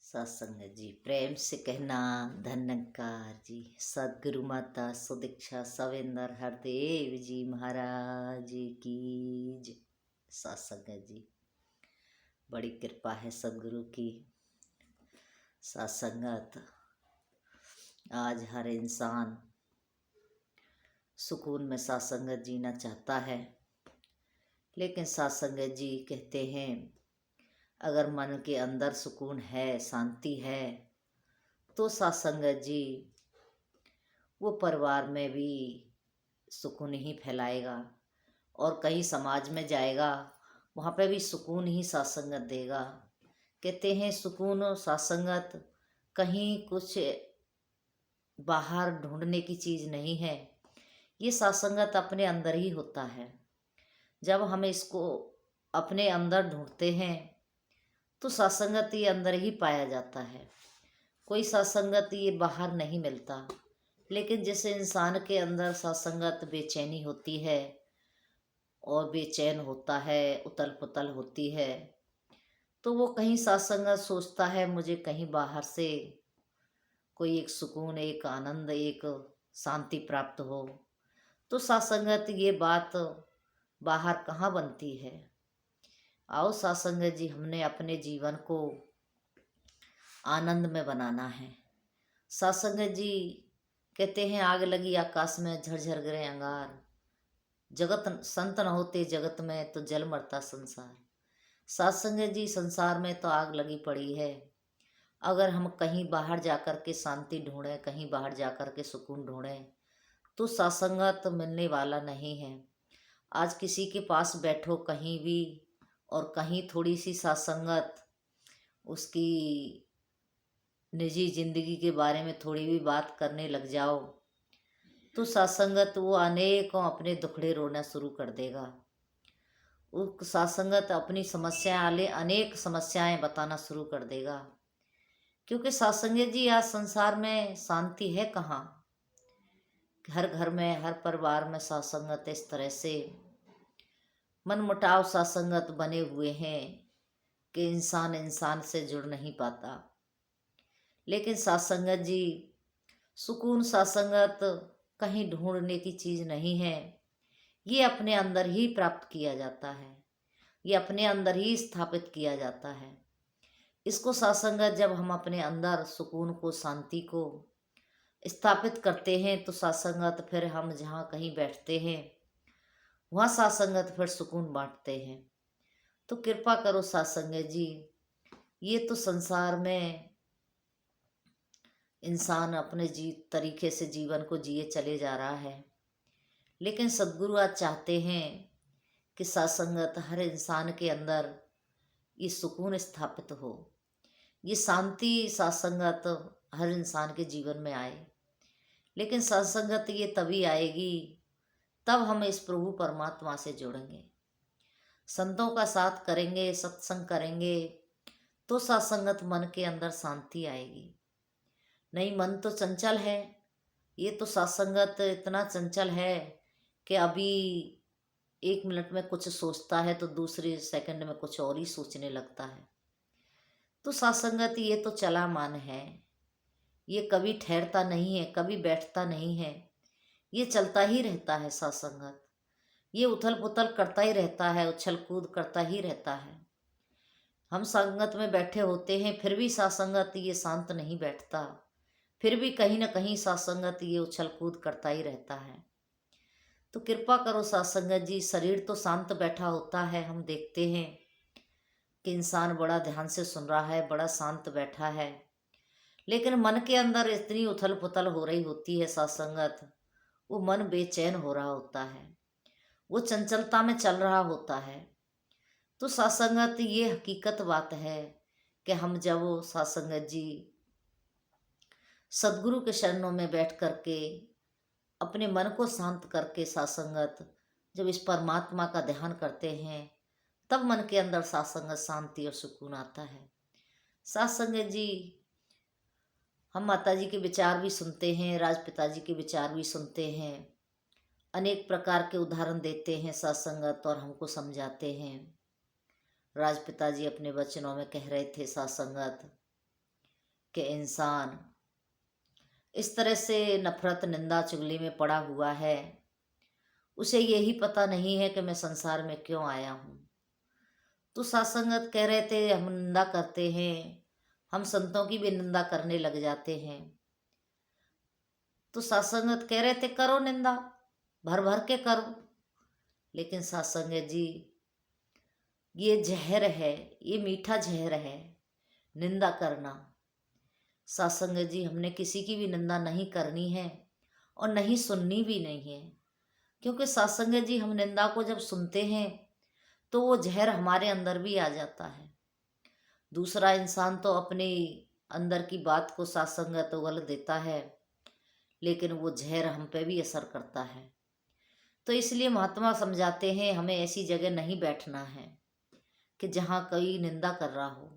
सत्संग जी प्रेम से कहना धन्यकार जी। सदगुरु माता सुदीक्षा सवेंद्र हरदेव जी महाराज की जय। सत्संग जी बड़ी कृपा है सदगुरु की। सत्संगत आज हर इंसान सुकून में सत्संगत जीना चाहता है, लेकिन सत्संगत जी कहते हैं अगर मन के अंदर सुकून है, शांति है, तो सत्संगत जी वो परिवार में भी सुकून ही फैलाएगा और कहीं समाज में जाएगा वहाँ पे भी सुकून ही सत्संगत देगा। कहते हैं सुकून और सत्संगत कहीं कुछ बाहर ढूंढने की चीज़ नहीं है, ये सत्संगत अपने अंदर ही होता है। जब हम इसको अपने अंदर ढूंढते हैं तो सत्संगत ये अंदर ही पाया जाता है। कोई सत्संगत ये बाहर नहीं मिलता। लेकिन जैसे इंसान के अंदर सत्संगत बेचैनी होती है और बेचैन होता है, उतल पुतल होती है, तो वो कहीं सत्संगत सोचता है मुझे कहीं बाहर से कोई एक सुकून, एक आनंद, एक शांति प्राप्त हो। तो सत्संगत ये बात बाहर कहाँ बनती है। आओ सत्संगत जी हमने अपने जीवन को आनंद में बनाना है। सत्संगत जी कहते हैं आग लगी आकाश में झरझर गिरे अंगार, जगत संत न होते जगत में तो जल मरता संसार। सत्संगत जी संसार में तो आग लगी पड़ी है। अगर हम कहीं बाहर जाकर के शांति ढूंढें, कहीं बाहर जाकर के सुकून ढूंढें, तो सत्संगत मिलने वाला नहीं है। आज किसी के पास बैठो कहीं भी और कहीं थोड़ी सी सत्संगत उसकी निजी जिंदगी के बारे में थोड़ी भी बात करने लग जाओ तो सत्संगत वो अनेकों अपने दुखड़े रोना शुरू कर देगा। वो सत्संगत अपनी समस्याएं आले अनेक समस्याएं बताना शुरू कर देगा। क्योंकि सत्संगत जी आज संसार में शांति है कहाँ। हर घर में, हर परिवार में सत्संगत इस तरह से मनमुटाव सत्संगत बने हुए हैं कि इंसान इंसान से जुड़ नहीं पाता। लेकिन सत्संगत जी सुकून सत्संगत कहीं ढूंढने की चीज़ नहीं है, ये अपने अंदर ही प्राप्त किया जाता है, ये अपने अंदर ही स्थापित किया जाता है। इसको सत्संगत जब हम अपने अंदर सुकून को, शांति को स्थापित करते हैं तो सत्संगत फिर हम जहाँ कहीं बैठते हैं वहाँ सत्संगत फिर सुकून बांटते हैं। तो कृपा करो सत्संगत जी, ये तो संसार में इंसान अपने तरीके से जीवन को जिए चले जा रहा है, लेकिन सद्गुरु आज चाहते हैं कि सत्संगत हर इंसान के अंदर ये सुकून स्थापित हो, ये शांति सत्संगत हर इंसान के जीवन में आए। लेकिन सत्संगत ये तभी आएगी तब हम इस प्रभु परमात्मा से जुड़ेंगे, संतों का साथ करेंगे, सत्संग करेंगे, तो सत्संगत मन के अंदर शांति आएगी। नहीं मन तो चंचल है, ये तो सत्संगत इतना चंचल है कि अभी 1 मिनट में कुछ सोचता है तो दूसरे सेकंड में कुछ और ही सोचने लगता है। तो सत्संगत ये तो चला मन है, ये कभी ठहरता नहीं है, कभी बैठता नहीं है, ये चलता ही रहता है। सत्संगत ये उथल पुथल करता ही रहता है, उछल कूद करता ही रहता है। हम संगत में बैठे होते हैं फिर भी सत्संगत ये शांत नहीं बैठता, फिर भी कहीं ना कहीं सत्संगत ये उछल कूद करता ही रहता है। तो कृपा करो सत्संगत जी, शरीर तो शांत बैठा होता है, हम देखते हैं कि इंसान बड़ा ध्यान से सुन रहा है, बड़ा शांत बैठा है, लेकिन मन के अंदर इतनी उथल पुथल हो रही होती है सत्संगत, वो मन बेचैन हो रहा होता है, वो चंचलता में चल रहा होता है। तो सत्संगत ये हकीकत बात है कि हम जब वो सत्संगत जी सदगुरु के चरणों में बैठ करके अपने मन को शांत करके सत्संगत जब इस परमात्मा का ध्यान करते हैं तब मन के अंदर सत्संगत शांति और सुकून आता है। सत्संगत जी हम माता जी के विचार भी सुनते हैं, राजपिता जी के विचार भी सुनते हैं, अनेक प्रकार के उदाहरण देते हैं सत्संगत और हमको समझाते हैं। राजपिता जी अपने वचनों में कह रहे थे सत्संगत कि इंसान इस तरह से नफरत निंदा चुगली में पड़ा हुआ है, उसे यही पता नहीं है कि मैं संसार में क्यों आया हूँ। तो सत्संगत कह रहे थे हम निंदा करते हैं, हम संतों की भी निंदा करने लग जाते हैं। तो सत्संगत कह रहे थे करो निंदा, भर भर के करो। लेकिन सत्संगत जी, ये जहर है, ये मीठा जहर है निंदा करना। सत्संगत जी, हमने किसी की भी निंदा नहीं करनी है और नहीं सुननी भी नहीं है, क्योंकि सत्संगत जी हम निंदा को जब सुनते हैं तो वो जहर हमारे अंदर भी आ जाता है। दूसरा इंसान तो अपने अंदर की बात को सत्संगत उगल देता है, लेकिन वो जहर हम पे भी असर करता है। तो इसलिए महात्मा समझाते हैं हमें ऐसी जगह नहीं बैठना है कि जहाँ कोई निंदा कर रहा हो,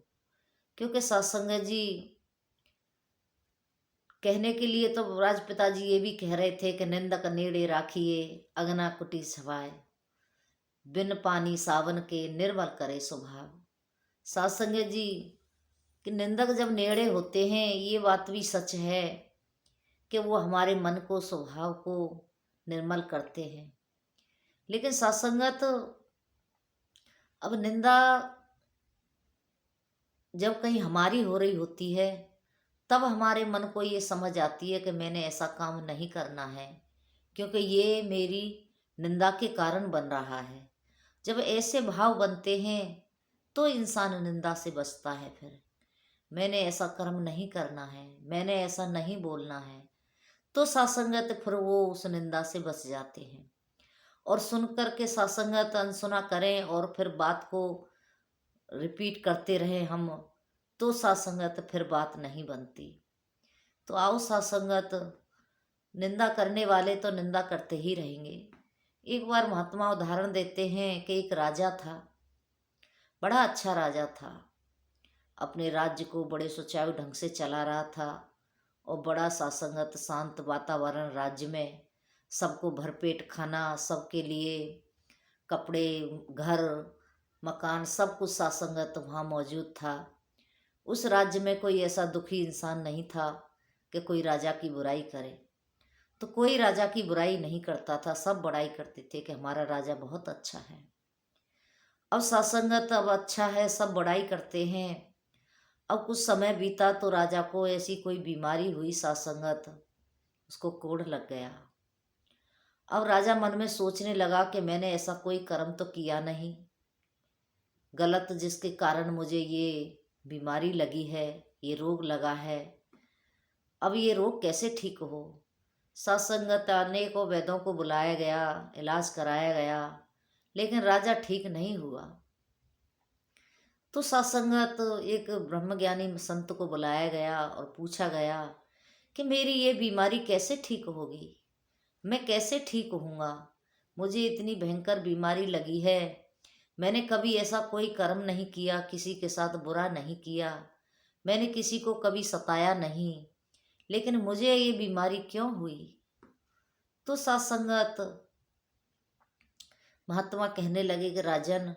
क्योंकि सत्संगत जी कहने के लिए तो राजपिता जी ये भी कह रहे थे कि निंदक नेड़े राखिए अगना कुटी छवाए, बिन पानी सावन के निर्मल करे स्वभाव। सत्संगत जी कि निंदक जब नेड़े होते हैं, ये बात भी सच है कि वो हमारे मन को, स्वभाव को निर्मल करते हैं। लेकिन सत्संगत अब निंदा जब कहीं हमारी हो रही होती है, तब हमारे मन को ये समझ आती है कि मैंने ऐसा काम नहीं करना है, क्योंकि ये मेरी निंदा के कारण बन रहा है। जब ऐसे भाव बनते हैं तो इंसान निंदा से बचता है। फिर मैंने ऐसा कर्म नहीं करना है, मैंने ऐसा नहीं बोलना है, तो सत्संगत फिर वो उस निंदा से बच जाते हैं। और सुन कर के सत्संगत अनसुना करें और फिर बात को रिपीट करते रहे हम, तो सत्संगत फिर बात नहीं बनती। तो आओ सत्संगत, निंदा करने वाले तो निंदा करते ही रहेंगे। एक बार महात्मा उदाहरण देते हैं कि एक राजा था, बड़ा अच्छा राजा था, अपने राज्य को बड़े सुचारू ढंग से चला रहा था और बड़ा सत्संगत शांत वातावरण राज्य में, सबको भरपेट खाना, सबके लिए कपड़े, घर, मकान, सब कुछ सत्संगत वहाँ मौजूद था। उस राज्य में कोई ऐसा दुखी इंसान नहीं था कि कोई राजा की बुराई करे। तो कोई राजा की बुराई नहीं करता था, सब बड़ाई करते थे कि हमारा राजा बहुत अच्छा है। अब सत्संगत अब अच्छा है, सब बड़ाई करते हैं। अब कुछ समय बीता तो राजा को ऐसी कोई बीमारी हुई, सत्संगत उसको कोढ़ लग गया। अब राजा मन में सोचने लगा कि मैंने ऐसा कोई कर्म तो किया नहीं गलत, जिसके कारण मुझे ये बीमारी लगी है, ये रोग लगा है। अब ये रोग कैसे ठीक हो? सत्संगत अनेकों वैद्यों को बुलाया गया, इलाज कराया गया, लेकिन राजा ठीक नहीं हुआ। तो सत्संगत एक ब्रह्मज्ञानी संत को बुलाया गया और पूछा गया कि मेरी ये बीमारी कैसे ठीक होगी, मैं कैसे ठीक होऊंगा? मुझे इतनी भयंकर बीमारी लगी है, मैंने कभी ऐसा कोई कर्म नहीं किया, किसी के साथ बुरा नहीं किया, मैंने किसी को कभी सताया नहीं, लेकिन मुझे ये बीमारी क्यों हुई? तो सत्संगत महात्मा कहने लगे कि राजन,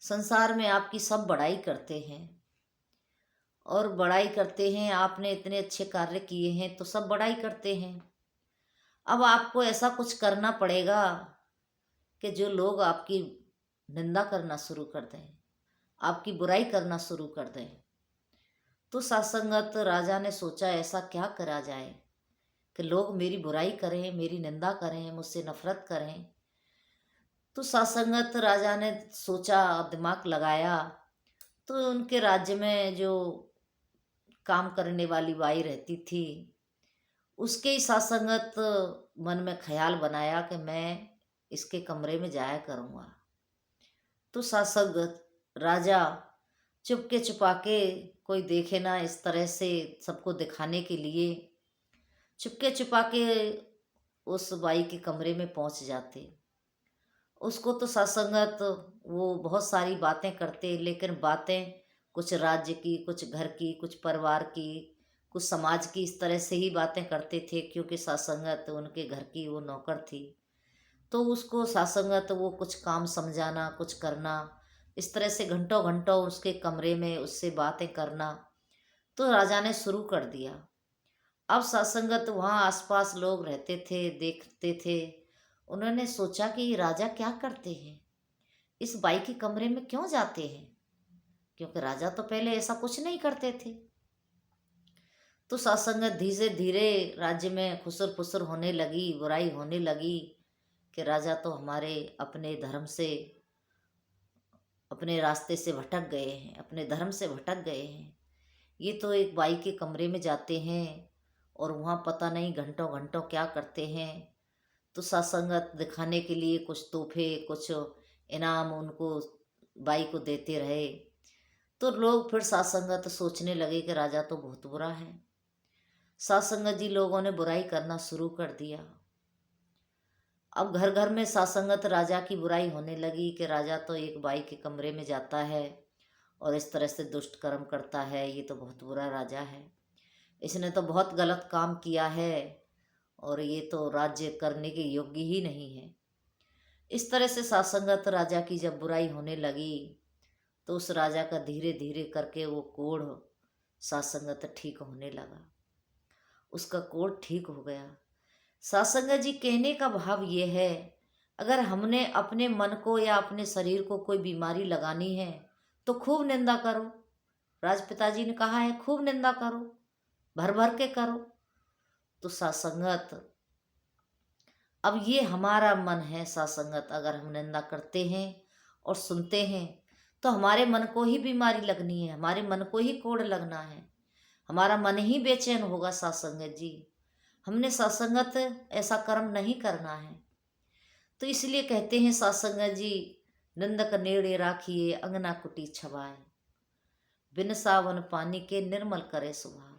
संसार में आपकी सब बड़ाई करते हैं और बड़ाई करते हैं, आपने इतने अच्छे कार्य किए हैं तो सब बड़ाई करते हैं। अब आपको ऐसा कुछ करना पड़ेगा कि जो लोग आपकी निंदा करना शुरू कर दें, आपकी बुराई करना शुरू कर दें। तो सत्संगत राजा ने सोचा ऐसा क्या करा जाए कि लोग मेरी बुराई करें, मेरी निंदा करें, मुझसे नफरत करें। तो सत्संगत राजा ने सोचा, दिमाग लगाया, तो उनके राज्य में जो काम करने वाली बाई रहती थी, उसके ही सत्संगत मन में ख्याल बनाया कि मैं इसके कमरे में जाया करूँगा। तो सत्संगत राजा चुपके छुपाके, कोई देखे ना इस तरह से सबको दिखाने के लिए, चुपके छुपाके उस बाई के कमरे में पहुंच जाते। उसको तो सत्संगत वो बहुत सारी बातें करते, लेकिन बातें कुछ राज्य की, कुछ घर की, कुछ परिवार की, कुछ समाज की, इस तरह से ही बातें करते थे, क्योंकि सत्संगत उनके घर की वो नौकर थी। तो उसको सत्संगत वो कुछ काम समझाना, कुछ करना, इस तरह से घंटों घंटों उसके कमरे में उससे बातें करना। तो राजा ने शुरू कर दिया। अब सत्संगत वहाँ आसपास लोग रहते थे, देखते थे। उन्होंने सोचा कि ये राजा क्या करते हैं, इस बाई के कमरे में क्यों जाते हैं, क्योंकि राजा तो पहले ऐसा कुछ नहीं करते थे। तो सत्संगत धीरे धीरे राज्य में खुसर फुसर होने लगी, बुराई होने लगी कि राजा तो हमारे अपने धर्म से, अपने रास्ते से भटक गए हैं, अपने धर्म से भटक गए हैं। ये तो एक बाई के कमरे में जाते हैं और वहाँ पता नहीं घंटों घंटों क्या करते हैं। तो सत्संगत दिखाने के लिए कुछ तोहफे, कुछ इनाम उनको बाई को देते रहे। तो लोग फिर सत्संगत सोचने लगे कि राजा तो बहुत बुरा है। सत्संगत जी लोगों ने बुराई करना शुरू कर दिया। अब घर घर में सत्संगत राजा की बुराई होने लगी कि राजा तो एक बाई के कमरे में जाता है और इस तरह से दुष्ट कर्म करता है, ये तो बहुत बुरा राजा है, इसने तो बहुत गलत काम किया है और ये तो राज्य करने के योग्य ही नहीं है। इस तरह से सत्संगत राजा की जब बुराई होने लगी तो उस राजा का धीरे धीरे करके वो कोढ़ सत्संगत ठीक होने लगा, उसका कोढ़ ठीक हो गया। सत्संगत जी कहने का भाव ये है, अगर हमने अपने मन को या अपने शरीर को कोई बीमारी लगानी है तो खूब निंदा करो। राजपिता जी ने कहा है खूब निंदा करो, भर भर के करो। तो सत्संगत, अब ये हमारा मन है, सत्संगत अगर हम निंदा करते हैं और सुनते हैं तो हमारे मन को ही बीमारी लगनी है, हमारे मन को ही कोढ़ लगना है, हमारा मन ही बेचैन होगा। सत्संगत जी, हमने सत्संगत ऐसा कर्म नहीं करना है। तो इसलिए कहते हैं सत्संगत जी, निंदक नेड़े राखिए अंगना कुटी छवाए, बिन सावन पानी के निर्मल करे स्वभाव।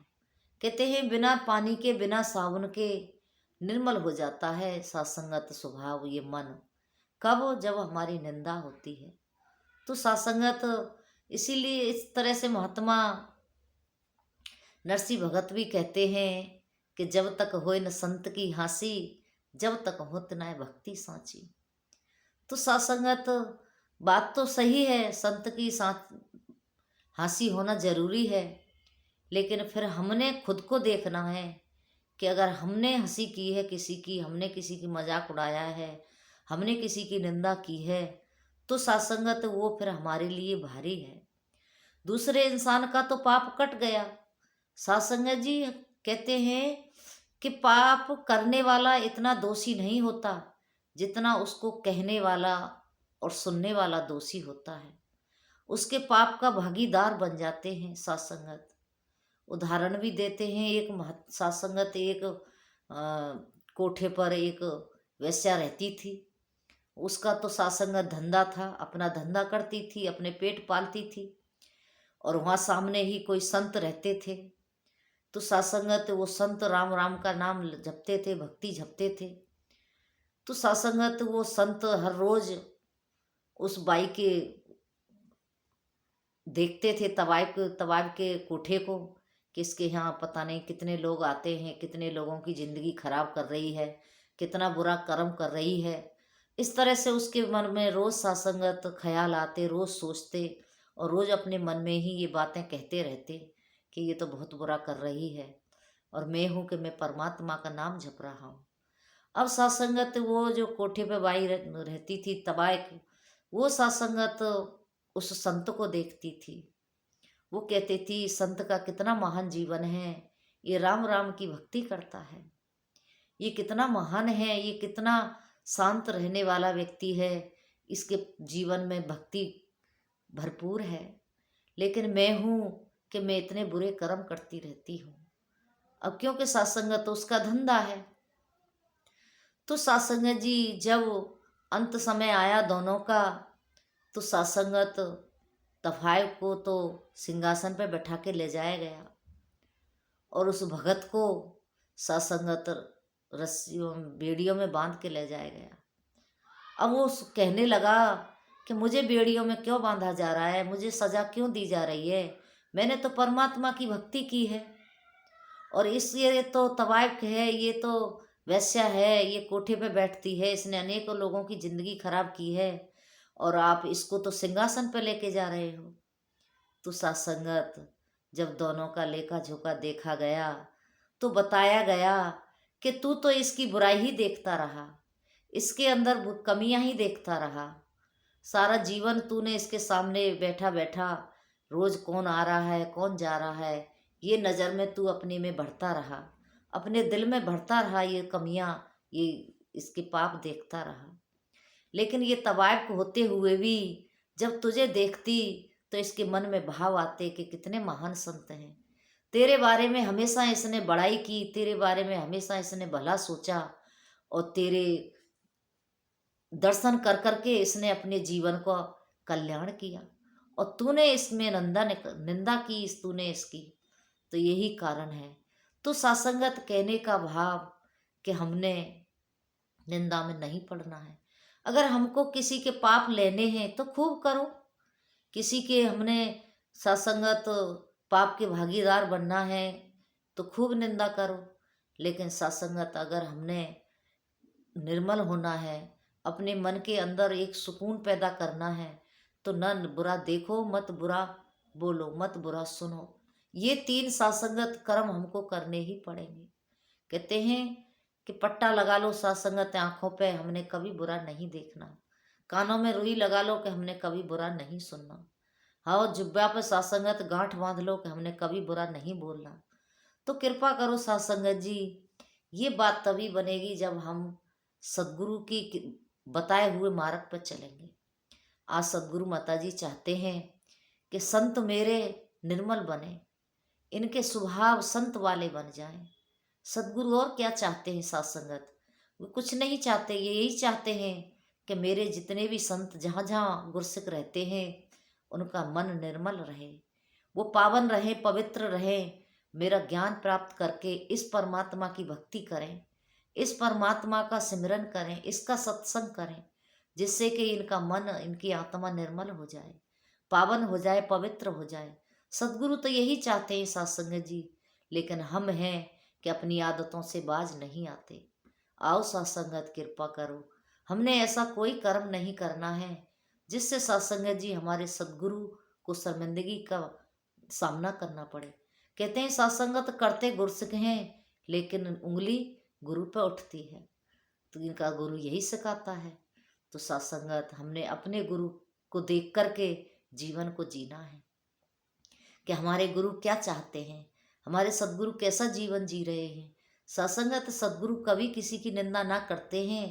कहते हैं बिना पानी के, बिना सावन के निर्मल हो जाता है सत्संगत स्वभाव, ये मन। कब? जब हमारी निंदा होती है। तो सत्संगत, इसीलिए इस तरह से महात्मा नरसिंह भगत भी कहते हैं कि जब तक होए न संत की हासी, जब तक होत न भक्ति साची। तो सत्संगत, बात तो सही है, संत की हंसी होना जरूरी है, लेकिन फिर हमने खुद को देखना है कि अगर हमने हंसी की है किसी की, हमने किसी की मजाक उड़ाया है, हमने किसी की निंदा की है, तो सत्संगत वो फिर हमारे लिए भारी है। दूसरे इंसान का तो पाप कट गया। सत्संगत जी कहते हैं कि पाप करने वाला इतना दोषी नहीं होता जितना उसको कहने वाला और सुनने वाला दोषी होता है। उसके पाप का भागीदार बन जाते हैं सत्संगत। उदाहरण भी देते हैं, एक सत्संगत, एक कोठे पर एक वेश्या रहती थी। उसका तो सत्संगत धंधा था, अपना धंधा करती थी, अपने पेट पालती थी, और वहाँ सामने ही कोई संत रहते थे। तो सत्संगत वो संत राम राम का नाम जपते थे, भक्ति जपते थे। तो सत्संगत वो संत हर रोज उस बाई के देखते थे, तवाब के कोठे को, कि इसके यहाँ पता नहीं कितने लोग आते हैं, कितने लोगों की ज़िंदगी खराब कर रही है, कितना बुरा कर्म कर रही है। इस तरह से उसके मन में रोज़ सत्संगत ख्याल आते, रोज़ सोचते और रोज़ अपने मन में ही ये बातें कहते रहते कि ये तो बहुत बुरा कर रही है और मैं हूँ कि मैं परमात्मा का नाम जप रहा हूँ। अब सत्संगत वो जो कोठे पे बाई रहती थी तबायक, वो सत्संगत उस संत को देखती थी। वो कहती थी संत का कितना महान जीवन है, ये राम राम की भक्ति करता है, ये कितना महान है, ये कितना शांत रहने वाला व्यक्ति है, इसके जीवन में भक्ति भरपूर है। लेकिन मैं हूँ कि मैं इतने बुरे कर्म करती रहती हूँ। अब क्योंकि सत्संगत तो उसका धंधा है। तो सत्संगत जी जब अंत समय आया दोनों का, तो सत्संगत तफाइव को तो सिंहासन पर बैठा के ले जाया गया और उस भगत को सत्संगत रस्सियों बेड़ियों में बांध के ले जाया गया। अब वो कहने लगा कि मुझे बेड़ियों में क्यों बांधा जा रहा है, मुझे सजा क्यों दी जा रही है, मैंने तो परमात्मा की भक्ति की है। और इस ये तो तवाइफ है, ये तो वैश्या है, ये कोठे पे बैठती है, इसने अनेकों लोगों की ज़िंदगी खराब की है और आप इसको तो सिंहासन पे लेके जा रहे हो। तो सत्संगत जब दोनों का लेखा जोखा देखा गया तो बताया गया कि तू तो इसकी बुराई ही देखता रहा, इसके अंदर कमियां ही देखता रहा। सारा जीवन तूने इसके सामने बैठा बैठा रोज कौन आ रहा है कौन जा रहा है ये नज़र में तू अपने में बढ़ता रहा, अपने दिल में बढ़ता रहा, ये कमियां, ये इसके पाप देखता रहा। लेकिन ये तवायफ होते हुए भी जब तुझे देखती तो इसके मन में भाव आते कि कितने महान संत हैं, तेरे बारे में हमेशा इसने बड़ाई की, तेरे बारे में हमेशा इसने भला सोचा और तेरे दर्शन कर करके इसने अपने जीवन को कल्याण किया। और तूने इसमें निंदा की तूने इसकी, तो यही कारण है। तो सत्संगत कहने का भाव कि हमने निंदा में नहीं पड़ना है। अगर हमको किसी के पाप लेने हैं तो खूब करो, किसी के हमने सत्संगत पाप के भागीदार बनना है तो खूब निंदा करो। लेकिन सत्संगत अगर हमने निर्मल होना है, अपने मन के अंदर एक सुकून पैदा करना है, तो न बुरा देखो मत बुरा बोलो मत बुरा सुनो, ये 3 सत्संगत कर्म हमको करने ही पड़ेंगे। कहते हैं कि पट्टा लगा लो सत्संगत आंखों पे, हमने कभी बुरा नहीं देखना, कानों में रुई लगा लो कि हमने कभी बुरा नहीं सुनना, हाँ जुब्बा पे सत्संगत गांठ बांध लो कि हमने कभी बुरा नहीं बोलना। तो कृपा करो सत्संगत जी, ये बात तभी बनेगी जब हम सदगुरु की बताए हुए मार्ग पर चलेंगे। आज सदगुरु माता जी चाहते हैं कि संत मेरे निर्मल बने, इनके स्वभाव संत वाले बन जाएं। सदगुरु और क्या चाहते हैं सत्संगत, वो कुछ नहीं चाहते, ये यही चाहते हैं कि मेरे जितने भी संत जहाँ जहाँ गुरसिक रहते हैं उनका मन निर्मल रहे, वो पावन रहे पवित्र रहे, मेरा ज्ञान प्राप्त करके इस परमात्मा की भक्ति करें, इस परमात्मा का सिमरन करें, इसका सत्संग करें, जिससे कि इनका मन इनकी आत्मा निर्मल हो जाए, पावन हो जाए, पवित्र हो जाए। सदगुरु तो यही चाहते हैं सत्संगत जी, लेकिन हम हैं कि अपनी आदतों से बाज नहीं आते। आओ सत्संगत कृपा करो, हमने ऐसा कोई कर्म नहीं करना है जिससे सत्संगत जी हमारे सदगुरु को शर्मिंदगी का सामना करना पड़े। कहते हैं सत्संगत करते गुरसिक हैं लेकिन उंगली गुरु पे उठती है, तो इनका गुरु यही सिखाता है। तो सत्संगत हमने अपने गुरु को देख करके जीवन को जीना है कि हमारे गुरु क्या चाहते हैं, हमारे सदगुरु कैसा जीवन जी रहे हैं। सत्संगत सदगुरु कभी किसी की निंदा ना करते हैं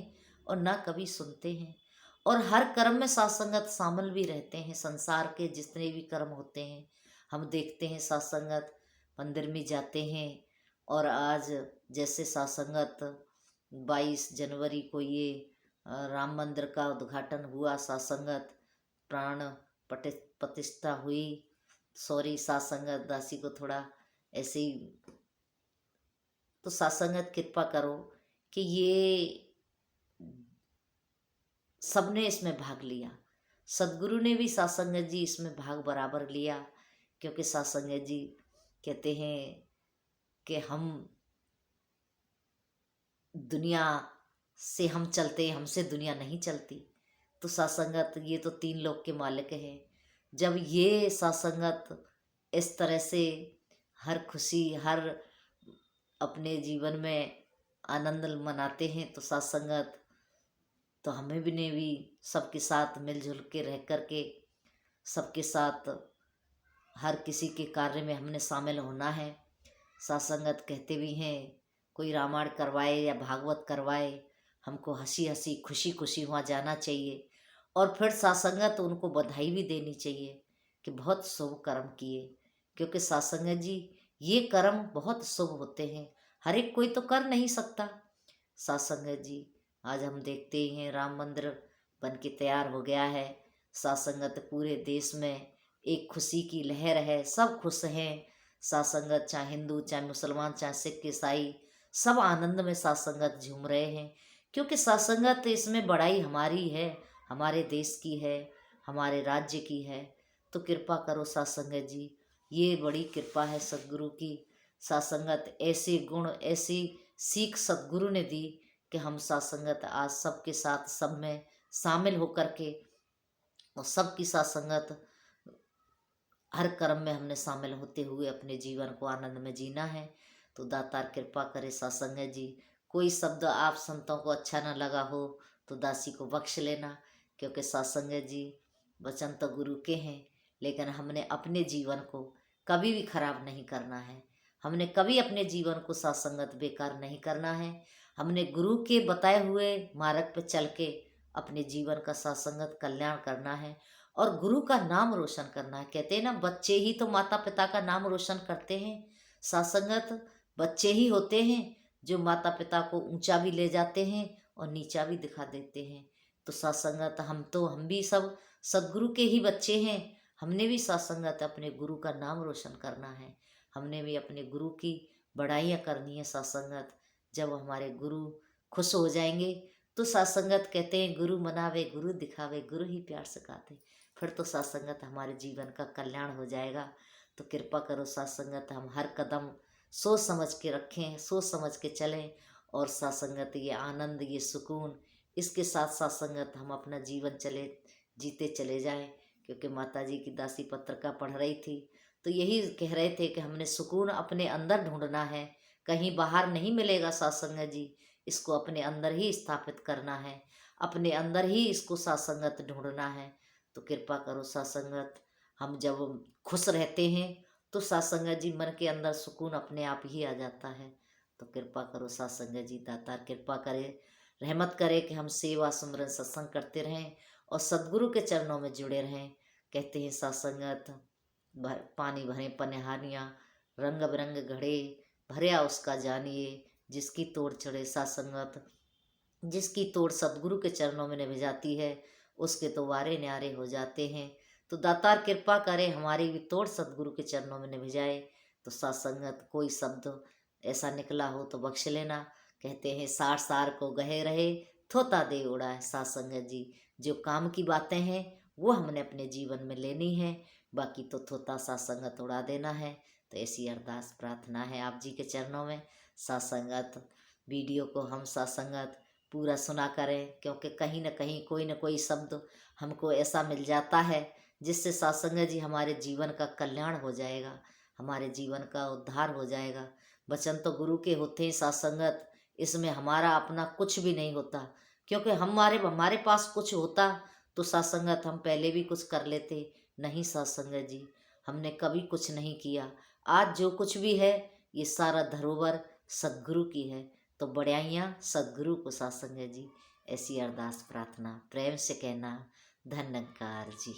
और ना कभी सुनते हैं, और हर कर्म में सत्संगत शामिल भी रहते हैं। संसार के जितने भी कर्म होते हैं हम देखते हैं सत्संगत मंदिर में जाते हैं। और आज जैसे सत्संगत 22 जनवरी को ये राम मंदिर का उद्घाटन हुआ, सत्संगत प्राण प्रतिष्ठा हुई, सॉरी सत्संगत दासी को थोड़ा ऐसे ही, तो सत्संगत कृपा करो कि ये सबने इसमें भाग लिया, सदगुरु ने भी सत्संगत जी इसमें भाग बराबर लिया, क्योंकि सत्संगत जी कहते हैं कि हम दुनिया से हम चलते, हमसे दुनिया नहीं चलती। तो सत्संगत ये तो 3 लोक के मालिक हैं। जब ये सत्संगत इस तरह से हर खुशी हर अपने जीवन में आनंद मनाते हैं, तो सत्संगत तो हमें भी ने भी सबके साथ मिलजुल के रह कर के सबके साथ हर किसी के कार्य में हमने शामिल होना है। सत्संगत कहते भी हैं कोई रामायण करवाए या भागवत करवाए, हमको हंसी हंसी खुशी खुशी वहाँ जाना चाहिए, और फिर सत्संगत उनको बधाई भी देनी चाहिए कि बहुत शुभ कर्म किए, क्योंकि सत्संगत जी ये कर्म बहुत शुभ होते हैं, हर एक कोई तो कर नहीं सकता। सत्संगत जी आज हम देखते ही हैं राम मंदिर बन के तैयार हो गया है, सत्संगत पूरे देश में एक खुशी की लहर है, सब खुश हैं। सत्संगत चाहे हिंदू चाहे मुसलमान चाहे सिख ईसाई सब आनंद में सत्संगत झूम रहे हैं, क्योंकि सत्संगत इसमें बड़ाई हमारी है, हमारे देश की है, हमारे राज्य की है। तो कृपा करो सत्संगत जी, ये बड़ी कृपा है सदगुरु की। सत्संगत ऐसे गुण ऐसी सीख सदगुरु ने दी कि हम सत्संगत आज सबके साथ सब में शामिल होकर के और सबकी सत्संगत हर कर्म में हमने शामिल होते हुए अपने जीवन को आनंद में जीना है। तो दातार कृपा करे सत्संग जी, कोई शब्द आप संतों को अच्छा न लगा हो तो दासी को बख्श लेना, क्योंकि सत्संग जी वचन तो गुरु के हैं, लेकिन हमने अपने जीवन को कभी भी खराब नहीं करना है। हमने कभी अपने जीवन को सत्संगत बेकार नहीं करना है। हमने गुरु के बताए हुए मार्ग पर चल के अपने जीवन का सत्संगत कल्याण करना है और गुरु का नाम रोशन करना है। कहते हैं ना, बच्चे ही तो माता पिता का नाम रोशन करते हैं। सत्संगत बच्चे ही होते हैं जो माता पिता को ऊंचा भी ले जाते हैं और नीचा भी दिखा देते हैं। तो सत्संगत हम भी सब सदगुरु के ही बच्चे हैं। हमने भी सत्संगत अपने गुरु का नाम रोशन करना है। हमने भी अपने गुरु की बड़ाइयाँ करनी है। सत्संगत जब हमारे गुरु खुश हो जाएंगे तो सत्संगत कहते हैं, गुरु मनावे गुरु दिखावे, गुरु ही प्यार सिखाते। फिर तो सत्संगत हमारे जीवन का कल्याण हो जाएगा। तो कृपा करो सत्संगत हम हर कदम सोच समझ के रखें, सोच समझ के चलें और सत्संगत ये आनंद, ये सुकून, इसके साथ सत्संगत हम अपना जीवन जीते चले जाएं। क्योंकि माता जी की दासी पत्रिका पढ़ रही थी तो यही कह रहे थे कि हमने सुकून अपने अंदर ढूंढना है, कहीं बाहर नहीं मिलेगा सत्संग जी। इसको अपने अंदर ही स्थापित करना है, अपने अंदर ही इसको सत्संगत ढूंढना है। तो कृपा करो सत्संगत, हम जब खुश रहते हैं तो सत्संगत जी मन के अंदर सुकून अपने आप ही आ जाता है। तो कृपा करो सत्संगत जी, दातार कृपा करे, रहमत करे कि हम सेवा सुमरन सत्संग करते रहें और सदगुरु के चरणों में जुड़े रहें। कहते हैं सत्संगत पानी भरे पनहानियाँ, रंग बिरंग घड़े भरया उसका जानिए, जिसकी तोड़ चढ़े सत्संगत, जिसकी तोड़ सदगुरु के चरणों में निभ जाती है उसके तो वारे न्यारे हो जाते हैं। तो दातार कृपा करे हमारी भी तोड़ सदगुरु के चरणों में निभ जाए। तो सत्संगत कोई शब्द ऐसा निकला हो तो बख्श लेना। कहते हैं सार सार को गहे रहे, थोता दे उड़ा है। सत्संगत जी जो काम की बातें हैं वो हमने अपने जीवन में लेनी है, बाकी तो थोता सत्संगत उड़ा देना है। तो ऐसी अरदास प्रार्थना है आप जी के चरणों में। सत्संगत वीडियो को हम सत्संगत पूरा सुना करें, क्योंकि कहीं ना कहीं कोई ना कोई शब्द हमको ऐसा मिल जाता है जिससे सत्संग जी हमारे जीवन का कल्याण हो जाएगा, हमारे जीवन का उद्धार हो जाएगा। वचन तो गुरु के होते हैं सत्संगत, इसमें हमारा अपना कुछ भी नहीं होता। क्योंकि हमारे हमारे पास कुछ होता तो सत्संगत हम पहले भी कुछ कर लेते। नहीं सत्संगत जी, हमने कभी कुछ नहीं किया। आज जो कुछ भी है ये सारा धरोहर सदगुरु की है। तो बड़ाइयाँ सदगुरु को सत्संग जी। ऐसी अरदास प्रार्थना प्रेम से कहना। धन्यकार जी।